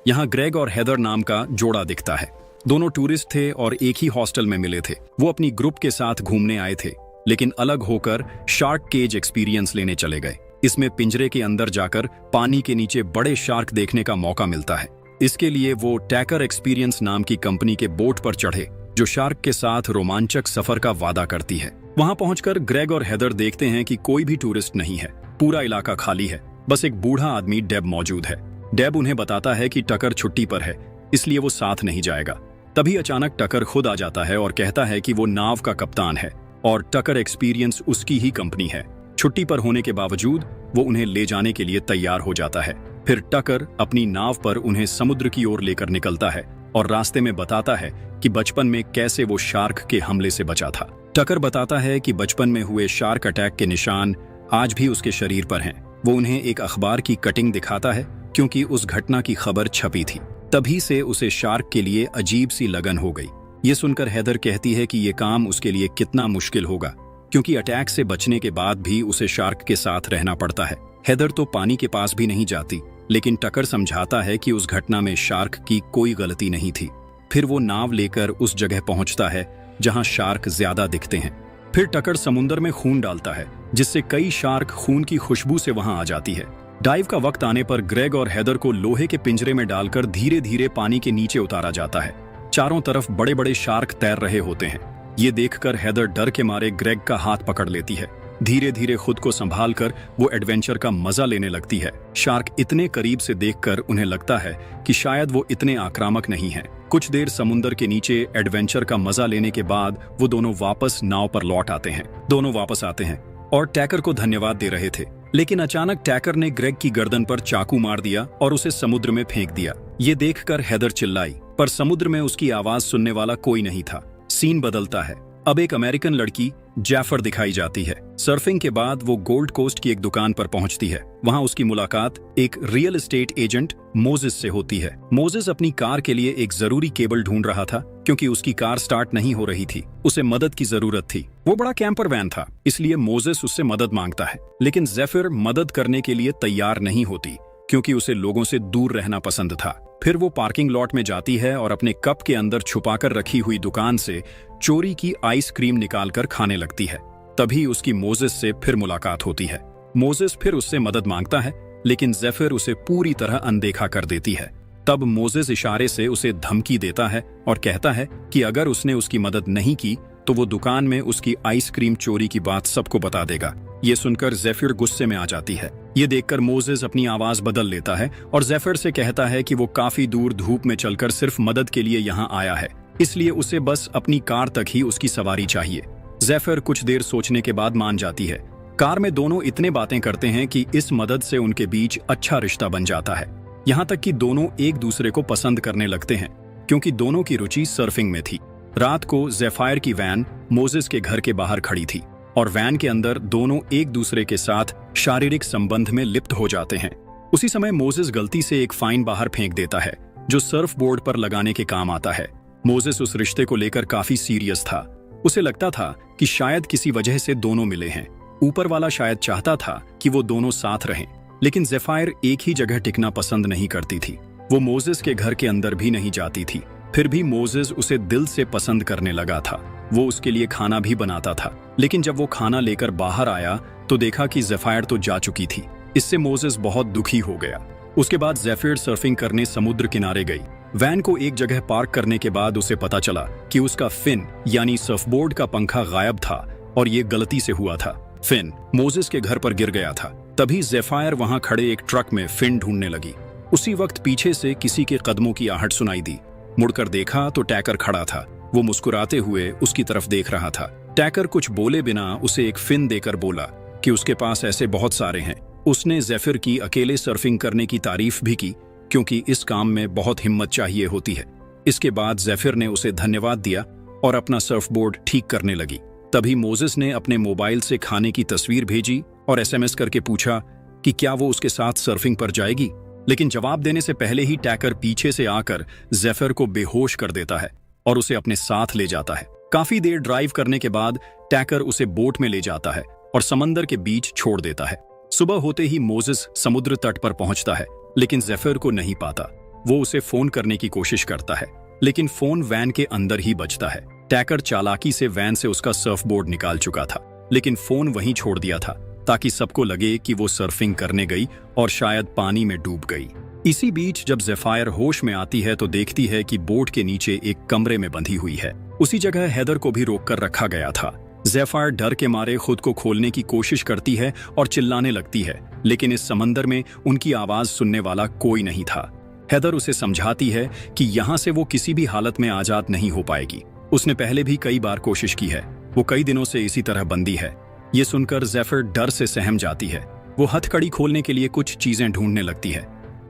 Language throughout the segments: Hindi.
यहाँ ग्रेग और हेदर नाम का जोड़ा दिखता है। दोनों टूरिस्ट थे और एक ही हॉस्टल में मिले थे। वो अपनी ग्रुप के साथ घूमने आए थे, लेकिन अलग होकर शार्क केज एक्सपीरियंस लेने चले गए। इसमें पिंजरे के अंदर जाकर पानी के नीचे बड़े शार्क देखने का मौका मिलता है। इसके लिए वो टैकर एक्सपीरियंस नाम की कंपनी के बोट पर चढ़े, जो शार्क के साथ रोमांचक सफर का वादा करती है। वहां पहुंचकर ग्रेग और हेदर देखते हैं कि कोई भी टूरिस्ट नहीं है। पूरा इलाका खाली है, बस एक बूढ़ा आदमी डेब मौजूद है। डेब उन्हें बताता है कि टकर छुट्टी पर है, इसलिए वो साथ नहीं जाएगा। तभी अचानक टकर खुद आ जाता है और कहता है कि वो नाव का कप्तान है और टकर एक्सपीरियंस उसकी ही कंपनी है। छुट्टी पर होने के बावजूद वो उन्हें ले जाने के लिए तैयार हो जाता है। फिर टकर अपनी नाव पर उन्हें समुद्र की ओर लेकर निकलता है और रास्ते में बताता है कि बचपन में कैसे वो शार्क के हमले से बचा था। टकर बताता है कि बचपन में हुए शार्क अटैक के निशान आज भी उसके शरीर पर हैं। वो उन्हें एक अखबार की कटिंग दिखाता है, क्योंकि उस घटना की खबर छपी थी। तभी से उसे शार्क के लिए अजीब सी लगन हो गई। ये सुनकर हेदर कहती है कि ये काम उसके लिए कितना मुश्किल होगा, क्योंकि अटैक से बचने के बाद भी उसे शार्क के साथ रहना पड़ता है। हेदर तो पानी के पास भी नहीं जाती, लेकिन टकर समझाता है कि उस घटना में शार्क की कोई गलती नहीं थी। फिर वो नाव लेकर उस जगह पहुंचता है जहां शार्क ज्यादा दिखते हैं। फिर टकर समुद्र में खून डालता है, जिससे कई शार्क खून की खुशबू से वहां आ जाती है। डाइव का वक्त आने पर ग्रेग और हेदर को लोहे के पिंजरे में डालकर धीरे धीरे पानी के नीचे उतारा जाता है। चारों तरफ बड़े बड़े शार्क तैर रहे होते हैं। ये देखकर हेदर डर के मारे ग्रेग का हाथ पकड़ लेती है। धीरे धीरे खुद को संभाल कर वो एडवेंचर का मजा लेने लगती है। शार्क इतने करीब से देखकर उन्हें लगता है कि शायद वो इतने आक्रामक नहीं हैं। कुछ देर समुद्र के नीचे एडवेंचर का मजा लेने के बाद वो दोनों वापस नाव पर लौट आते हैं। दोनों वापस आते हैं और टैकर को धन्यवाद दे रहे थे, लेकिन अचानक टैकर ने ग्रेग की गर्दन पर चाकू मार दिया और उसे समुद्र में फेंक दिया। ये देखकर हेदर चिल्लाई, पर समुद्र में उसकी आवाज सुनने वाला कोई नहीं था। सीन बदलता है। अब एक अमेरिकन लड़की जैफर दिखाई जाती है। सर्फिंग के बाद वो गोल्ड कोस्ट की एक दुकान पर पहुंचती है। वहां उसकी मुलाकात एक रियल एस्टेट एजेंट मोजेस से होती है। मोजेस अपनी कार के लिए एक जरूरी केबल ढूंढ रहा था, क्योंकि उसकी कार स्टार्ट नहीं हो रही थी। उसे मदद की जरूरत थी। वो बड़ा कैंपर वैन था, इसलिए मोजेस उससे मदद मांगता है। लेकिन जैफर मदद करने के लिए तैयार नहीं होती, क्योंकि उसे लोगों से दूर रहना पसंद था। फिर वो पार्किंग लॉट में जाती है और अपने कप के अंदर छुपाकर रखी हुई दुकान से चोरी की आइसक्रीम निकालकर खाने लगती है। तभी उसकी मोजेस से फिर मुलाकात होती है। मोजेस फिर उससे मदद मांगता है, लेकिन जैफर उसे पूरी तरह अनदेखा कर देती है। तब मोजेस इशारे से उसे धमकी देता है और कहता है कि अगर उसने उसकी मदद नहीं की तो वो दुकान में उसकी आइसक्रीम चोरी की बात सबको बता देगा। ये सुनकर जैफर गुस्से में आ जाती है। ये देखकर मोजेस अपनी आवाज बदल लेता है और जैफर से कहता है कि वो काफी दूर धूप में चलकर सिर्फ मदद के लिए यहाँ आया है, इसलिए उसे बस अपनी कार तक ही उसकी सवारी चाहिए। जैफर कुछ देर सोचने के बाद मान जाती है। कार में दोनों इतने बातें करते हैं कि इस मदद से उनके बीच अच्छा रिश्ता बन जाता है। यहाँ तक कि दोनों एक दूसरे को पसंद करने लगते हैं, क्योंकि दोनों की रुचि सर्फिंग में थी। रात को ज़ेफायर की वैन मोजेस के घर के बाहर खड़ी थी और वैन के अंदर दोनों एक दूसरे के साथ शारीरिक संबंध में लिप्त हो जाते हैं। उसी समय मोजेस गलती से एक फाइन बाहर फेंक देता है, जो सर्फ बोर्ड पर लगाने के काम आता है। मोजेस उस रिश्ते को लेकर काफी सीरियस था। उसे लगता था कि शायद किसी वजह से दोनों मिले हैं। ऊपर वाला शायद चाहता था कि वो दोनों साथ रहें, लेकिन ज़ेफायर एक ही जगह टिकना पसंद नहीं करती थी। वो मोजेस के घर के अंदर भी नहीं जाती थी। फिर भी मोजेस उसे दिल से पसंद करने लगा था। वो उसके लिए खाना भी बनाता था, लेकिन जब वो खाना लेकर बाहर आया तो देखा कि ज़ेफायर तो जा चुकी थी। इससे मोजेस बहुत दुखी हो गया। उसके बाद ज़ेफायर सर्फिंग करने समुद्र किनारे गई। वैन को एक जगह पार्क करने के बाद उसे पता चला कि उसका फिन यानी सर्फबोर्ड का पंखा गायब था और ये गलती से हुआ था। फिन मोजेस के घर पर गिर गया था। तभी ज़ेफायर वहां खड़े एक ट्रक में फिन ढूंढने लगी। उसी वक्त पीछे से किसी के कदमों की आहट सुनाई दी। मुड़कर देखा तो टैकर खड़ा था। वो मुस्कुराते हुए उसकी तरफ देख रहा था। टैकर कुछ बोले बिना उसे एक फिन देकर बोला कि उसके पास ऐसे बहुत सारे हैं। उसने ज़ेफिर की अकेले सर्फिंग करने की तारीफ भी की, क्योंकि इस काम में बहुत हिम्मत चाहिए होती है। इसके बाद ज़ेफिर ने उसे धन्यवाद दिया और अपना सर्फबोर्ड ठीक करने लगी। तभी मोजेस ने अपने मोबाइल से खाने की तस्वीर भेजी और SMS करके पूछा कि क्या वो उसके साथ सर्फिंग पर जाएगी। लेकिन जवाब देने से पहले ही टैकर पीछे से आकर ज़ेफिर को बेहोश कर देता है और उसे अपने साथ ले जाता है। काफी देर ड्राइव करने के बाद टैकर उसे बोट में ले जाता है और समंदर के बीच छोड़ देता है। सुबह होते ही मोजेस समुद्र तट पर पहुंचता है, लेकिन ज़ेफिर को नहीं पाता। वो उसे फोन करने की कोशिश करता है, लेकिन फोन वैन के अंदर ही बजता है। टैकर चालाकी से वैन से उसका सर्फबोर्ड निकाल चुका था, लेकिन फोन वहीं छोड़ दिया था ताकि सबको लगे कि वो सर्फिंग करने गई और शायद पानी में डूब गई। इसी बीच जब ज़ेफायर होश में आती है तो देखती है कि बोट के नीचे एक कमरे में बंधी हुई है। उसी जगह हेदर को भी रोक कर रखा गया था। ज़ेफायर डर के मारे खुद को खोलने की कोशिश करती है और चिल्लाने लगती है, लेकिन इस समंदर में उनकी आवाज सुनने वाला कोई नहीं था। हेदर उसे समझाती है कि यहाँ से वो किसी भी हालत में आजाद नहीं हो पाएगी। उसने पहले भी कई बार कोशिश की है, वो कई दिनों से इसी तरह बंदी है। ये सुनकर ज़ेफिर डर से सहम जाती है। वो हथकड़ी खोलने के लिए कुछ चीजें ढूंढने लगती है।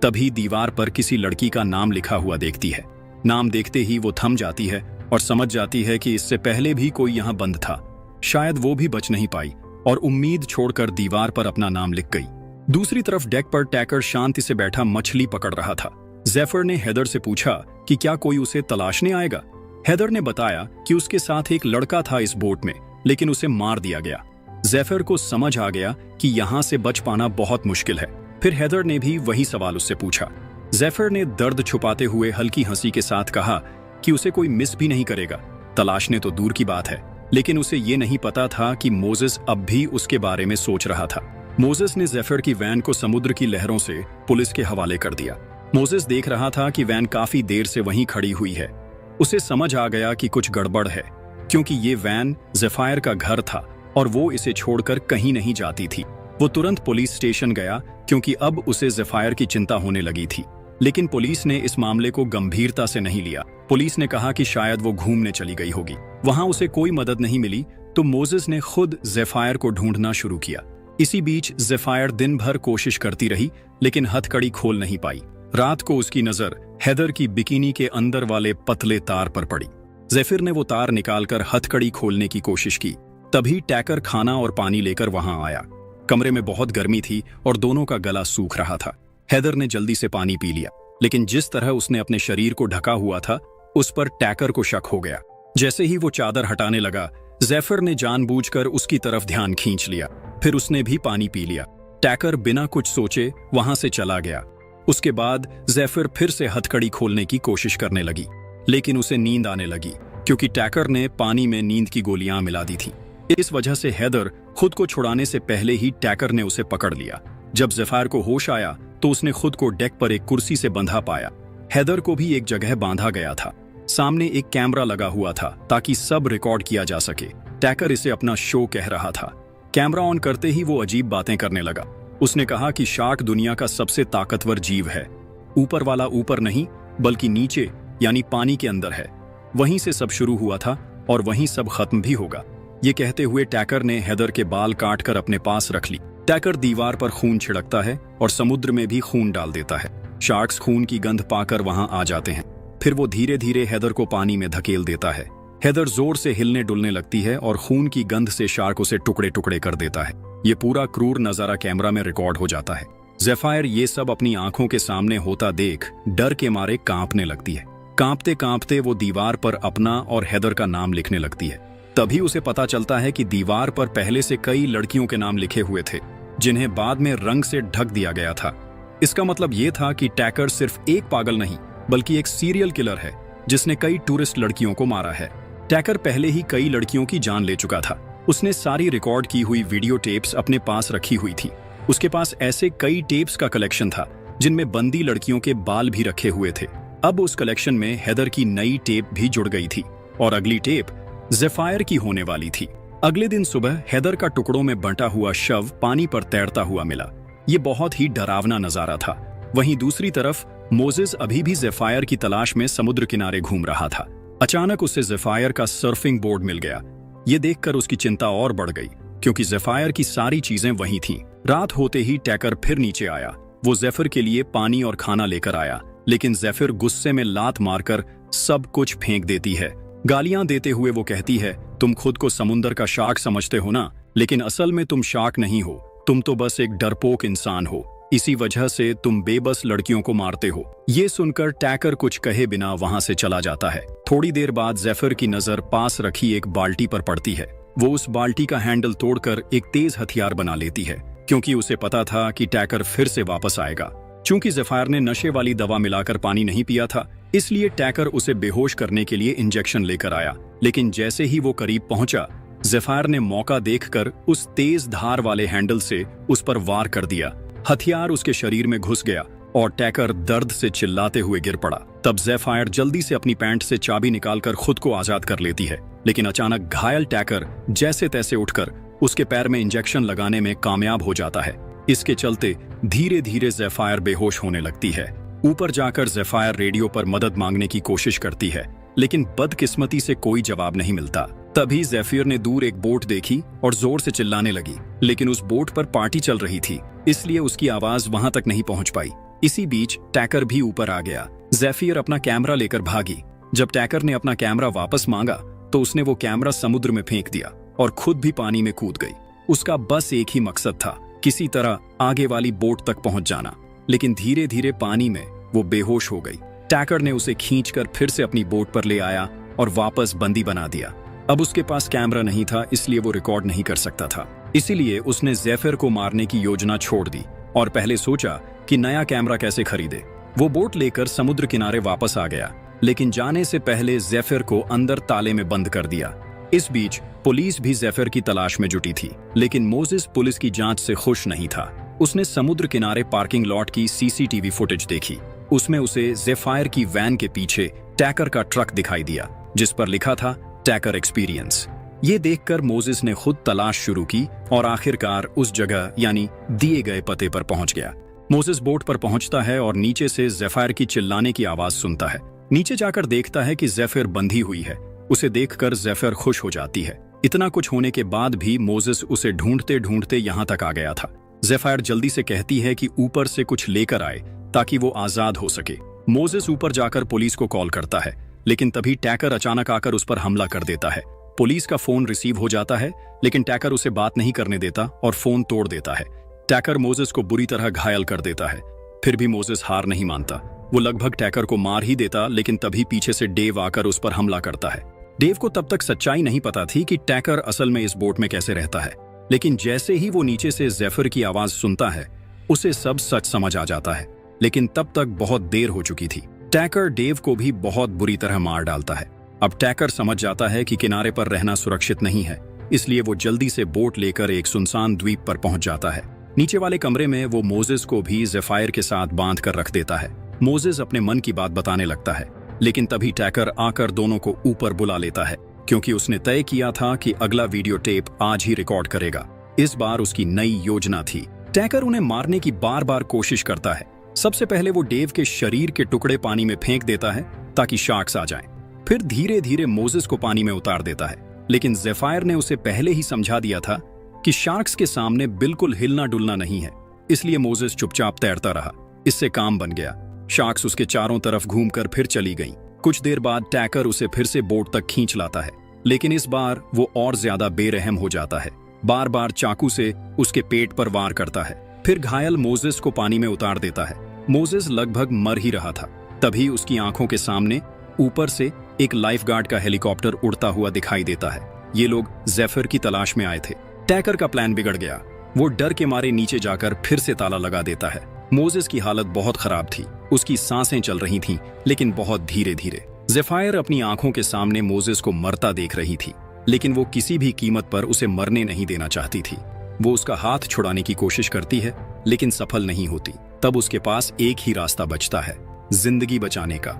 तभी दीवार पर किसी लड़की का नाम लिखा हुआ देखती है। नाम देखते ही वो थम जाती है और समझ जाती है कि इससे पहले भी कोई यहाँ बंद था। शायद वो भी बच नहीं पाई और उम्मीद छोड़कर दीवार पर अपना नाम लिख गई। दूसरी तरफ डेक पर टैकर शांति से बैठा मछली पकड़ रहा था। ज़ेफिर ने हेदर से पूछा कि क्या कोई उसे तलाशने आएगा। हेदर ने बताया कि उसके साथ एक लड़का था इस बोट में, लेकिन उसे मार दिया गया। ज़ेफिर को समझ आ गया कि यहाँ से बच पाना बहुत मुश्किल है। फिर हेदर ने भी वही सवाल उससे पूछा। ज़ेफिर ने दर्द छुपाते हुए हल्की हंसी के साथ कहा कि उसे कोई मिस भी नहीं करेगा। तलाशने तो दूर की बात है, लेकिन उसे ये नहीं पता था कि मोजेस अब भी उसके बारे में सोच रहा था। मोजेस ने ज़ेफिर की वैन को समुद्र की लहरों से पुलिस के हवाले कर दिया। मोजेस देख रहा था कि वैन काफी देर से वहीं खड़ी हुई है। उसे समझ आ गया कि कुछ गड़बड़ है, क्योंकि ये वैन ज़ेफायर का घर था और वो इसे छोड़कर कहीं नहीं जाती थी। वो तुरंत पुलिस स्टेशन गया, क्योंकि अब उसे ज़ेफायर की चिंता होने लगी थी। लेकिन पुलिस ने इस मामले को गंभीरता से नहीं लिया। पुलिस ने कहा कि शायद वो घूमने चली गई होगी। वहां उसे कोई मदद नहीं मिली तो मोजेस ने खुद ज़ेफायर को ढूंढना शुरू किया। इसी बीच ज़ेफायर दिन भर कोशिश करती रही, लेकिन हथकड़ी खोल नहीं पाई। रात को उसकी नजर हेदर की बिकिनी के अंदर वाले पतले तार पर पड़ी। ज़ेफिर ने वो तार निकालकर हथकड़ी खोलने की कोशिश की। तभी टैकर खाना और पानी लेकर वहां आया। कमरे में बहुत गर्मी थी और दोनों का गला सूख रहा था। हेदर ने जल्दी से पानी पी लिया, लेकिन जिस तरह उसने अपने शरीर को ढका हुआ था, उस पर टैकर को शक हो गया। जैसे ही वो चादर हटाने लगा, ज़ेफिर ने जानबूझकर उसकी तरफ ध्यान खींच लिया। फिर उसने भी पानी पी लिया। टैकर बिना कुछ सोचे वहां से चला गया। उसके बाद ज़ेफिर फिर से हथकड़ी खोलने की कोशिश करने लगी, लेकिन उसे नींद आने लगी, क्योंकि टैकर ने पानी में नींद की गोलियां मिला दी थी। इस वजह से हेदर खुद को छुड़ाने से पहले ही टैकर ने उसे पकड़ लिया। जब ज़ेफायर को होश आया तो उसने खुद को डेक पर एक कुर्सी से बंधा पाया। हेदर को भी एक जगह बांधा गया था। सामने एक कैमरा लगा हुआ था ताकि सब रिकॉर्ड किया जा सके। टैकर इसे अपना शो कह रहा था। कैमरा ऑन करते ही वो अजीब बातें करने लगा। उसने कहा कि शार्क दुनिया का सबसे ताकतवर जीव है। ऊपर वाला ऊपर नहीं, बल्कि नीचे यानी पानी के अंदर है। वहीं से सब शुरू हुआ था और वहीं सब खत्म भी होगा। ये कहते हुए टैकर ने हेदर के बाल काटकर अपने पास रख ली। टैकर दीवार पर खून छिड़कता है और समुद्र में भी खून डाल देता है। शार्क्स खून की गंध पाकर वहां आ जाते हैं। फिर वो धीरे धीरे हेदर को पानी में धकेल देता है। हेदर जोर से हिलने डुलने लगती है और खून की गंध से शार्क उसे टुकड़े टुकड़े कर देता है। ये पूरा क्रूर नजारा कैमरा में रिकॉर्ड हो जाता है। ज़ेफायर ये सब अपनी आंखों के सामने होता देख डर के मारे कांपने लगती है। कांपते कांपते वो दीवार पर अपना और हेदर का नाम लिखने लगती है। तभी उसे पता चलता है कि दीवार पर पहले से कई लड़कियों के नाम लिखे हुए थे, जिन्हें बाद में रंग से ढक दिया गया था। इसका मतलब ये था कि टैकर सिर्फ एक पागल नहीं, बल्कि एक सीरियल किलर है जिसने कई टूरिस्ट लड़कियों को मारा है। टैकर पहले ही कई लड़कियों की जान ले चुका था। उसने सारी रिकॉर्ड की हुई वीडियो टेप्स अपने पास रखी हुई थी। उसके पास ऐसे कई टेप्स का कलेक्शन था जिनमें बंदी लड़कियों के बाल भी रखे हुए थे। अब उस कलेक्शन में हेदर की नई टेप भी जुड़ गई थी और अगली टेप ज़ेफायर की होने वाली थी। अगले दिन सुबह हेदर का टुकड़ों में बंटा हुआ शव पानी पर तैरता हुआ मिला। ये बहुत ही डरावना नजारा था। वहीं दूसरी तरफ मोजेस अभी भी ज़ेफायर की तलाश में समुद्र किनारे घूम रहा था। अचानक उसे ज़ेफायर का सर्फिंग बोर्ड मिल गया। ये देखकर उसकी चिंता और बढ़ गई, क्योंकि ज़ेफायर की सारी चीजें वहीं थीं। रात होते ही टैकर फिर नीचे आया। वो ज़ेफिर के लिए पानी और खाना लेकर आया, लेकिन ज़ेफिर गुस्से में लात मारकर सब कुछ फेंक देती है। गालियां देते हुए वो कहती है, तुम खुद को समुद्र का शार्क समझते हो ना, लेकिन असल में तुम शार्क नहीं हो। तुम तो बस एक डरपोक इंसान हो। इसी वजह से तुम बेबस लड़कियों को मारते हो। ये सुनकर टैकर कुछ कहे बिना वहां से चला जाता है। थोड़ी देर बाद ज़ेफिर की नजर पास रखी एक बाल्टी पर पड़ती है। वो उस बाल्टी का हैंडल तोड़कर एक तेज हथियार बना लेती है, क्योंकि उसे पता था कि टैकर फिर से वापस आएगा। चूंकि ज़ेफायर ने नशे वाली दवा मिलाकर पानी नहीं पिया था, इसलिए टैकर उसे बेहोश करने के लिए इंजेक्शन लेकर आया। लेकिन जैसे ही वो करीब पहुंचा, ज़ेफायर ने मौका देखकर उस तेज धार वाले हैंडल से उस पर वार कर दिया। हथियार उसके शरीर में घुस गया और टैकर दर्द से चिल्लाते हुए गिर पड़ा। तब ज़ेफायर जल्दी से अपनी पैंट से चाबी निकालकर खुद को आजाद कर लेती है, लेकिन अचानक घायल टैकर जैसे तैसे उठकर उसके पैर में इंजेक्शन लगाने में कामयाब हो जाता है। इसके चलते धीरे धीरे ज़ेफायर बेहोश होने लगती है। ऊपर जाकर ज़ेफायर रेडियो पर मदद मांगने की कोशिश करती है, लेकिन बदकिस्मती से कोई जवाब नहीं मिलता। तभी ज़ेफिर ने दूर एक बोट देखी और जोर से चिल्लाने लगी, लेकिन उस बोट पर पार्टी चल रही थी, इसलिए उसकी आवाज वहां तक नहीं पहुंच पाई। इसी बीच टैकर भी ऊपर आ गया। ज़ेफिर अपना कैमरा लेकर भागी। जब टैकर ने अपना कैमरा वापस मांगा तो उसने वो कैमरा समुद्र में फेंक दिया और खुद भी पानी में कूद गई। उसका बस एक ही मकसद था, किसी तरह आगे वाली बोट तक पहुंच जाना, लेकिन धीरे धीरे पानी में वो बेहोश हो गई। टैकर ने उसे खींचकर फिर से अपनी बोट पर ले आया और वापस बंदी बना दिया। अब उसके पास कैमरा नहीं था, इसलिए वो रिकॉर्ड नहीं कर सकता था। इसीलिए उसने ज़ेफिर को मारने की योजना छोड़ दी और पहले सोचा कि नया कैमरा कैसे खरीदे। वो बोट लेकर समुद्र किनारे वापस आ गया, लेकिन जाने से पहले ज़ेफिर को अंदर ताले में बंद कर दिया। इस बीच पुलिस भी ज़ेफिर की तलाश में जुटी थी, लेकिन मोजेस पुलिस की जांच से खुश नहीं था। उसने समुद्र किनारे पार्किंग लॉट की सीसीटीवी फुटेज देखी। उसमें उसे ज़ेफायर की वैन के पीछे टैकर का ट्रक दिखाई दिया, जिस पर लिखा था टैकर एक्सपीरियंस। ये देखकर मोजेस ने खुद तलाश शुरू की और आखिरकार उस जगह यानी दिए गए पते पर पहुंच गया। मोजेस बोट पर पहुंचता है और नीचे से ज़ेफायर की चिल्लाने की आवाज सुनता है। नीचे जाकर देखता है कि ज़ेफिर बंधी हुई है। उसे देखकर ज़ेफिर खुश हो जाती है। इतना कुछ होने के बाद भी मोजेस उसे ढूंढते ढूंढते यहाँ तक आ गया था। ज़ेफायर जल्दी से कहती है कि ऊपर से कुछ लेकर आए ताकि वो आजाद हो सके। मोजेस ऊपर जाकर पुलिस को कॉल करता है, लेकिन तभी टैकर अचानक आकर उस पर हमला कर देता है। पुलिस का फोन रिसीव हो जाता है, लेकिन टैकर उसे बात नहीं करने देता और फोन तोड़ देता है। टैकर मोजेस को बुरी तरह घायल कर देता है। फिर भी मोजेस हार नहीं मानता। वो लगभग टैकर को मार ही देता, लेकिन तभी पीछे से डेव आकर उस पर हमला करता है। डेव को तब तक सच्चाई नहीं पता थी कि टैकर असल में इस बोट में कैसे रहता है, लेकिन जैसे ही वो नीचे से ज़ेफिर की आवाज सुनता है, उसे सब सच समझ आ जाता है। लेकिन तब तक बहुत देर हो चुकी थी। टैकर डेव को भी बहुत बुरी तरह मार डालता है। अब टैकर समझ जाता है कि किनारे पर रहना सुरक्षित नहीं है, इसलिए वो जल्दी से बोट लेकर एक सुनसान द्वीप पर पहुंच जाता है। नीचे वाले कमरे में वो मोजेस को भी ज़ेफायर के साथ बांध कर रख देता है। मोजेस अपने मन की बात बताने लगता है, लेकिन तभी टैकर आकर दोनों को ऊपर बुला लेता है, क्योंकि उसने तय किया था कि अगला वीडियो टेप आज ही रिकॉर्ड करेगा। इस बार उसकी नई योजना थी। टैकर उन्हें मारने की बार बार कोशिश करता है। सबसे पहले वो डेव के शरीर के टुकड़े पानी में फेंक देता है ताकि शार्क्स आ जाएं। फिर धीरे धीरे मोजेस को पानी में उतार देता है, लेकिन ज़ेफायर ने उसे पहले ही समझा दिया था कि शार्क्स के सामने बिल्कुल हिलना डुलना नहीं है, इसलिए मोजेस चुपचाप तैरता रहा। इससे काम बन गया। शार्क्स उसके चारों तरफ घूमकर फिर चली गईं। कुछ देर बाद टैकर उसे फिर से बोट तक खींच लाता है, लेकिन इस बार वो और ज्यादा बेरहम हो जाता है। बार बार चाकू से उसके पेट पर वार करता है, फिर घायल मोजेस को पानी में उतार देता है। मोजेस लगभग मर ही रहा था। तभी उसकी आंखों के सामने ऊपर से एक लाइफगार्ड का हेलीकॉप्टर उड़ता हुआ दिखाई देता है। ये लोग ज़ेफिर की तलाश में आए थे। टैकर का प्लान बिगड़ गया। वो डर के मारे नीचे जाकर फिर से ताला लगा देता है। मोजेस की हालत बहुत खराब थी। उसकी सांसें चल रही थीं, लेकिन बहुत धीरे धीरे। ज़ेफायर अपनी आंखों के सामने मोजेस को मरता देख रही थी, लेकिन वो किसी भी कीमत पर उसे मरने नहीं देना चाहती थी। वो उसका हाथ छुड़ाने की कोशिश करती है, लेकिन सफल नहीं होती। तब उसके पास एक ही रास्ता बचता है, जिंदगी बचाने का।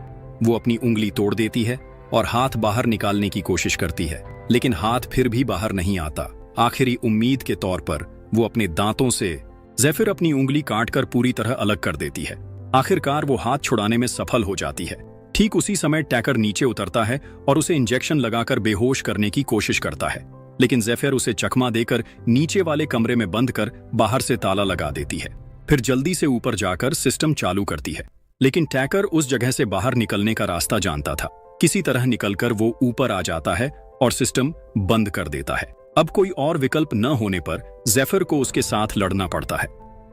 वो अपनी उंगली तोड़ देती है और हाथ बाहर निकालने की कोशिश करती है, लेकिन हाथ फिर भी बाहर नहीं आता। आखिरी उम्मीद के तौर पर वो अपने दांतों से ज़ेफिर अपनी उंगली काटकर पूरी तरह अलग कर देती है। आखिरकार वो हाथ छुड़ाने में सफल हो जाती है। ठीक उसी समय टैकर नीचे उतरता है और उसे इंजेक्शन लगाकर बेहोश करने की कोशिश करता है, लेकिन ज़ेफिर उसे चकमा देकर नीचे वाले कमरे में बंद कर बाहर से ताला लगा देती है। फिर जल्दी से ऊपर जाकर सिस्टम चालू करती है, लेकिन टैकर उस जगह से बाहर निकलने का रास्ता जानता था। किसी तरह निकलकर वो ऊपर आ जाता है और सिस्टम बंद कर देता है। अब कोई और विकल्प न होने पर ज़ेफिर को उसके साथ लड़ना पड़ता है।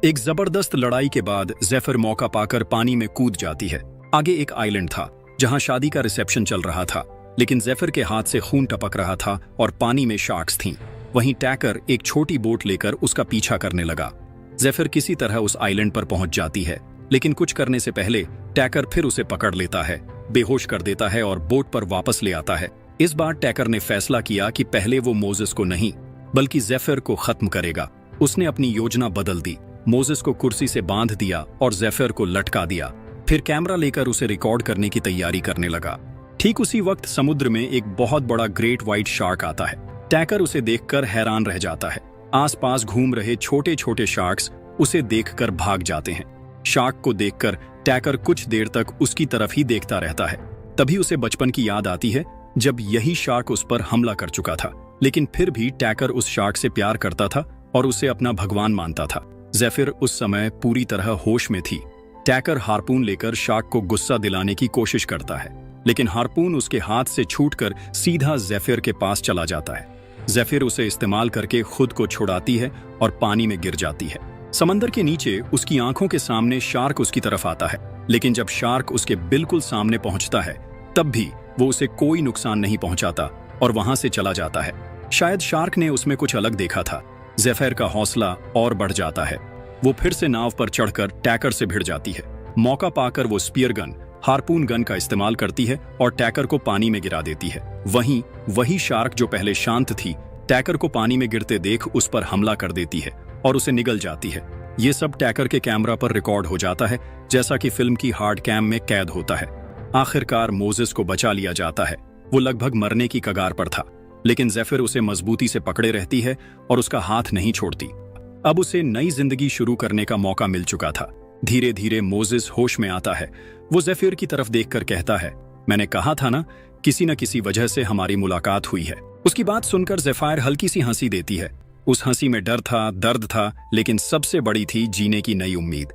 एक जबरदस्त लड़ाई के बाद ज़ेफिर मौका पाकर पानी में कूद जाती है। आगे एक आइलैंड था जहां शादी का रिसेप्शन चल रहा था, लेकिन ज़ेफिर के हाथ से खून टपक रहा था और पानी में शार्क्स थीं। वहीं टैकर एक छोटी बोट लेकर उसका पीछा करने लगा। ज़ेफिर किसी तरह उस आइलैंड पर पहुंच जाती है, लेकिन कुछ करने से पहले टैकर फिर उसे पकड़ लेता है, बेहोश कर देता है और बोट पर वापस ले आता है। इस बार टैकर ने फैसला किया कि पहले वो मोजेस को नहीं बल्कि जेफिर को खत्म करेगा। उसने अपनी योजना बदल दी, मोजेस को कुर्सी से बांध दिया और जेफिर को लटका दिया। फिर कैमरा लेकर उसे रिकॉर्ड करने की तैयारी करने लगा। ठीक उसी वक्त समुद्र में एक बहुत बड़ा ग्रेट व्हाइट शार्क आता है। टैकर उसे देखकर हैरान रह जाता है। आसपास घूम रहे छोटे छोटे शार्क्स उसे देखकर भाग जाते हैं। शार्क को देखकर टैकर कुछ देर तक उसकी तरफ ही देखता रहता है। तभी उसे बचपन की याद आती है जब यही शार्क उस पर हमला कर चुका था। लेकिन फिर भी टैकर उस शार्क से प्यार करता था और उसे अपना भगवान मानता था। जेफिर उस समय पूरी तरह होश में थी। टैकर हार्पून लेकर शार्क को गुस्सा दिलाने की कोशिश करता है, लेकिन हार्पून उसके हाथ से छूटकर सीधा जेफिर के पास चला जाता है। जेफिर उसे इस्तेमाल करके खुद को छुड़ाती है और पानी में गिर जाती है। समंदर के नीचे उसकी आंखों के सामने शार्क उसकी तरफ आता है, लेकिन जब शार्क उसके बिल्कुल सामने पहुंचता है तब भी वो उसे कोई नुकसान नहीं पहुंचाता और वहां से चला जाता है। शायद शार्क ने उसमें कुछ अलग देखा था। जेफिर का हौसला और बढ़ जाता है। वो फिर से नाव पर चढ़कर टैकर से भिड़ जाती है। मौका पाकर वो स्पीयर गन, हार्पून गन का इस्तेमाल करती है और टैकर को पानी में गिरा देती है। वहीं वही शार्क जो पहले शांत थी, टैकर को पानी में गिरते देख उस पर हमला कर देती है और उसे निगल जाती है। ये सब टैकर के कैमरा पर रिकॉर्ड हो जाता है, जैसा कि फिल्म की हार्ड कैम में कैद होता है। आखिरकार मोजेस को बचा लिया जाता है। वो लगभग मरने की कगार पर था, लेकिन जेफिर उसे मजबूती से पकड़े रहती है और उसका हाथ नहीं छोड़ती। अब उसे नई जिंदगी शुरू करने का मौका मिल चुका था। धीरे धीरे मोजेस होश में आता है। वो जेफिर की तरफ देखकर कहता है, मैंने कहा था ना, किसी न किसी वजह से हमारी मुलाकात हुई है। उसकी बात सुनकर जेफायर हल्की सी हंसी देती है। उस हंसी में डर था, दर्द था, लेकिन सबसे बड़ी थी जीने की नई उम्मीद।